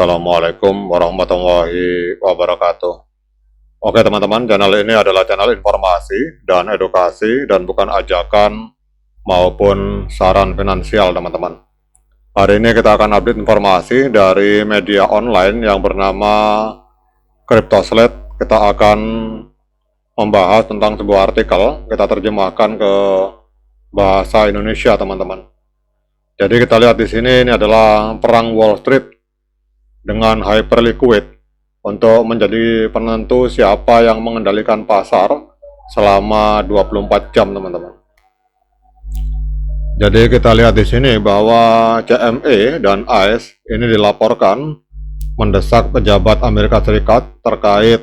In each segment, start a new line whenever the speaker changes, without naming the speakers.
Assalamualaikum warahmatullahi wabarakatuh. Oke teman-teman, channel ini adalah channel informasi dan edukasi dan bukan ajakan maupun saran finansial teman-teman. Hari ini kita akan update informasi dari media online yang bernama CryptoSlate. Kita akan membahas tentang sebuah artikel, kita terjemahkan ke bahasa Indonesia teman-teman. Jadi kita lihat di sini, ini adalah perang Wall Street dengan hyperliquid untuk menjadi penentu siapa yang mengendalikan pasar selama 24 jam teman-teman. Jadi kita lihat di sini bahwa CME dan ICE ini dilaporkan mendesak pejabat Amerika Serikat terkait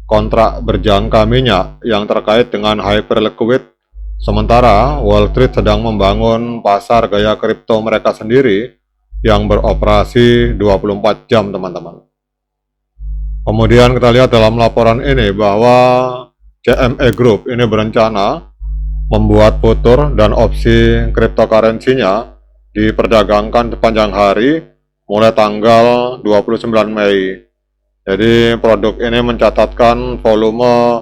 kontrak berjangka minyak yang terkait dengan hyperliquid, sementara Wall Street sedang membangun pasar gaya kripto mereka sendiri yang beroperasi 24 jam teman-teman. Kemudian kita lihat dalam laporan ini bahwa CME Group ini berencana membuat futur dan opsi cryptocurrency-nya diperdagangkan sepanjang hari mulai tanggal 29 Mei. Jadi produk ini mencatatkan volume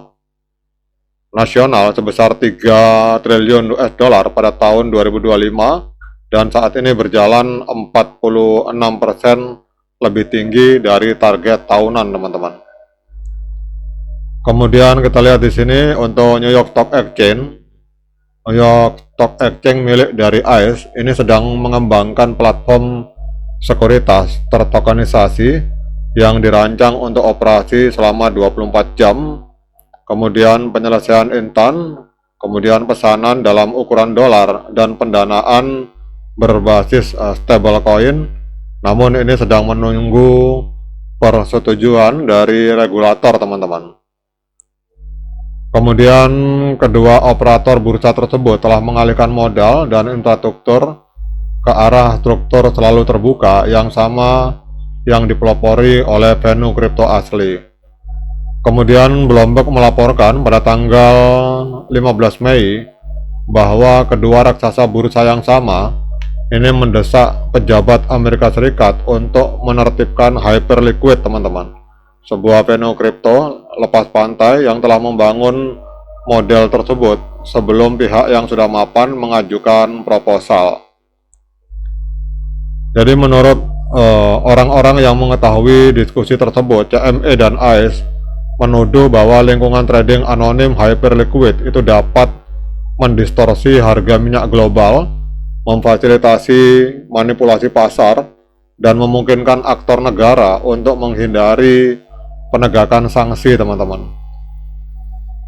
nasional sebesar 3 triliun US dollar pada tahun 2025 dan saat ini berjalan 46% lebih tinggi dari target tahunan teman-teman. Kemudian kita lihat di sini untuk New York Stock Exchange. New York Stock Exchange milik dari ICE ini sedang mengembangkan platform sekuritas tertokenisasi yang dirancang untuk operasi selama 24 jam, kemudian penyelesaian instan, kemudian pesanan dalam ukuran dolar dan pendanaan berbasis stablecoin. Namun ini sedang menunggu persetujuan dari regulator teman-teman. Kemudian kedua operator bursa tersebut telah mengalihkan modal dan infrastruktur ke arah struktur selalu terbuka yang sama yang dipelopori oleh venue kripto asli. Kemudian Bloomberg melaporkan pada tanggal 15 Mei bahwa kedua raksasa bursa yang sama ini mendesak pejabat Amerika Serikat untuk menertibkan hyperliquid teman-teman, sebuah venue kripto lepas pantai yang telah membangun model tersebut sebelum pihak yang sudah mapan mengajukan proposal. Jadi menurut orang-orang yang mengetahui diskusi tersebut, CME dan ICE menuduh bahwa lingkungan trading anonim hyperliquid itu dapat mendistorsi harga minyak global, memfasilitasi manipulasi pasar, dan memungkinkan aktor negara untuk menghindari penegakan sanksi teman-teman.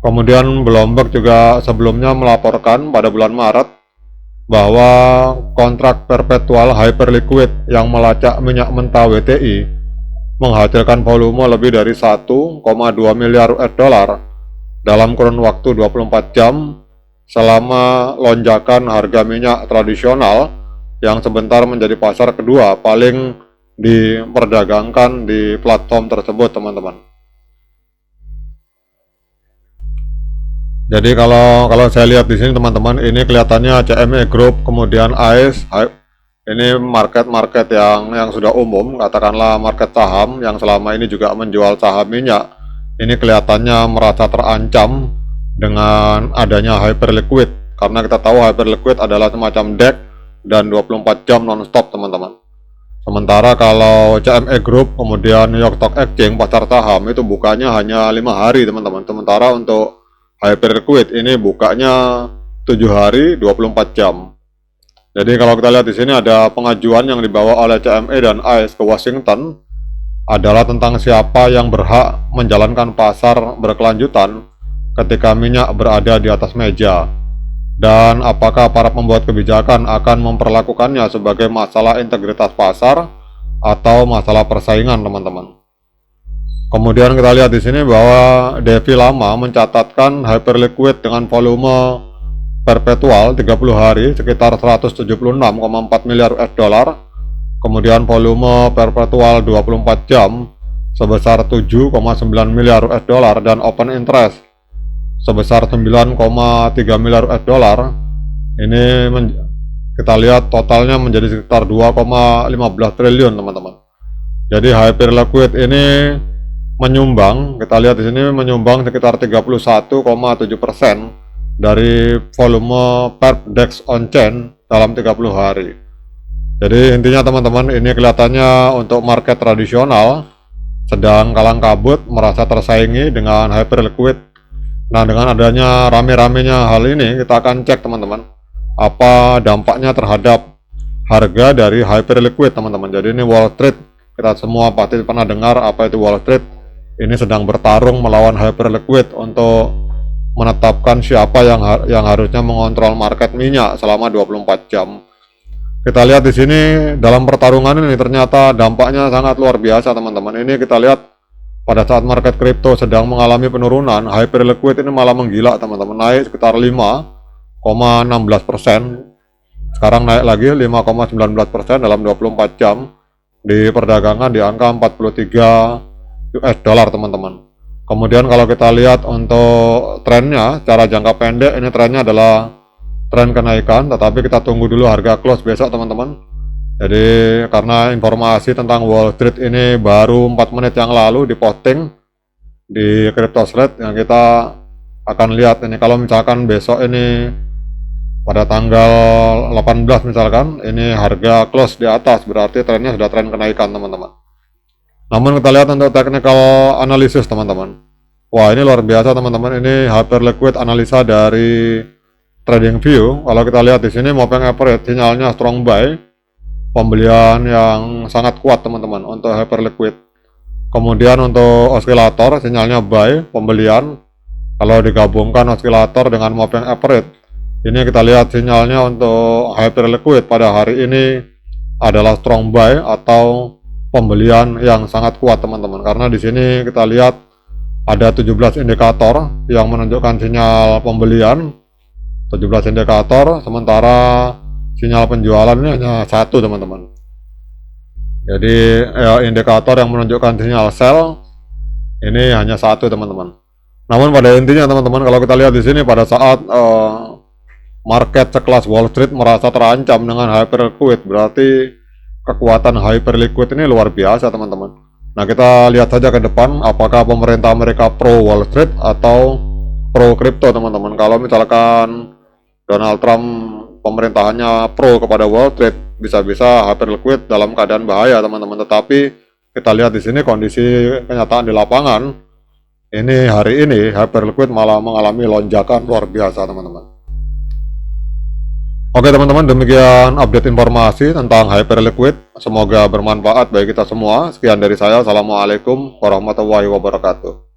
Kemudian Bloomberg juga sebelumnya melaporkan pada bulan Maret bahwa kontrak perpetual hyperliquid yang melacak minyak mentah WTI menghasilkan volume lebih dari 1,2 miliar US dollar dalam kurun waktu 24 jam selama lonjakan harga minyak tradisional yang sebentar menjadi pasar kedua paling diperdagangkan di platform tersebut teman-teman. Jadi kalau saya lihat di sini teman-teman, ini kelihatannya CME Group kemudian ICE ini market yang sudah umum, katakanlah market saham yang selama ini juga menjual saham minyak. Ini kelihatannya merasa terancam dengan adanya hyperliquid, karena kita tahu hyperliquid adalah semacam DEX dan 24 jam non-stop teman-teman. Sementara kalau CME Group kemudian New York Stock Exchange pasar saham itu bukanya hanya 5 hari teman-teman, sementara untuk hyperliquid ini bukanya 7 hari 24 jam. Jadi kalau kita lihat di sini ada pengajuan yang dibawa oleh CME dan ICE ke Washington adalah tentang siapa yang berhak menjalankan pasar berkelanjutan ketika minyak berada di atas meja, dan apakah para pembuat kebijakan akan memperlakukannya sebagai masalah integritas pasar atau masalah persaingan teman-teman. Kemudian kita lihat di sini bahwa DeFi lama mencatatkan hyperliquid dengan volume perpetual 30 hari sekitar 176,4 miliar US dollar, kemudian volume perpetual 24 jam sebesar 7,9 miliar US dollar, dan open interest sebesar 9,3 miliar US dollar. Ini kita lihat totalnya menjadi sekitar 2,15 triliun teman-teman. Jadi hyperliquid ini menyumbang, kita lihat di sini menyumbang sekitar 31,7% dari volume perp DEX on chain dalam 30 hari. Jadi intinya teman-teman, ini kelihatannya untuk market tradisional sedang kalang kabut, merasa tersaingi dengan hyperliquid. Nah, dengan adanya rame-ramenya hal ini, kita akan cek teman-teman apa dampaknya terhadap harga dari hyperliquid teman-teman. Jadi ini Wall Street, kita semua pasti pernah dengar apa itu Wall Street. Ini sedang bertarung melawan hyperliquid untuk menetapkan siapa yang harusnya mengontrol market minyak selama 24 jam. Kita lihat di sini dalam pertarungan ini ternyata dampaknya sangat luar biasa teman-teman. Ini kita lihat pada saat market kripto sedang mengalami penurunan, hyperliquid ini malah menggila teman-teman, naik sekitar 5,16%. Sekarang naik lagi 5,19% dalam 24 jam, di perdagangan di angka 43 US dollar teman-teman. Kemudian kalau kita lihat untuk trennya secara jangka pendek, ini trennya adalah tren kenaikan, tetapi kita tunggu dulu harga close besok teman-teman. Jadi karena informasi tentang Wall Street ini baru 4 menit yang lalu diposting di CryptoThread, yang kita akan lihat ini kalau misalkan besok ini pada tanggal 18 misalkan ini harga close di atas, berarti trennya sudah tren kenaikan teman-teman. Namun kita lihat untuk technical analysis teman-teman. Wah, ini luar biasa teman-teman, ini hyperliquid analisa dari TradingView. Kalau kita lihat di sini moving average sinyalnya strong buy, pembelian yang sangat kuat teman-teman untuk hyperliquid. Kemudian untuk osilator sinyalnya buy, pembelian. Kalau digabungkan osilator dengan moving average, ini kita lihat sinyalnya untuk hyperliquid pada hari ini adalah strong buy atau pembelian yang sangat kuat teman-teman. Karena di sini kita lihat ada 17 indikator yang menunjukkan sinyal pembelian, 17 indikator, sementara sinyal penjualan ini hanya satu teman-teman. Jadi indikator yang menunjukkan sinyal sell ini hanya satu teman-teman. Namun pada intinya teman-teman, kalau kita lihat di sini pada saat market sekelas Wall Street merasa terancam dengan hyperliquid, berarti kekuatan hyperliquid ini luar biasa teman-teman. Nah, kita lihat saja ke depan apakah pemerintah Amerika pro Wall Street atau pro kripto teman-teman. Kalau misalkan Donald Trump pemerintahannya pro kepada Wall Street, bisa-bisa hyperliquid dalam keadaan bahaya teman-teman. Tetapi kita lihat di sini kondisi kenyataan di lapangan, ini hari ini hyperliquid malah mengalami lonjakan luar biasa teman-teman. Oke teman-teman, demikian update informasi tentang hyperliquid. Semoga bermanfaat bagi kita semua. Sekian dari saya. Assalamualaikum warahmatullahi wabarakatuh.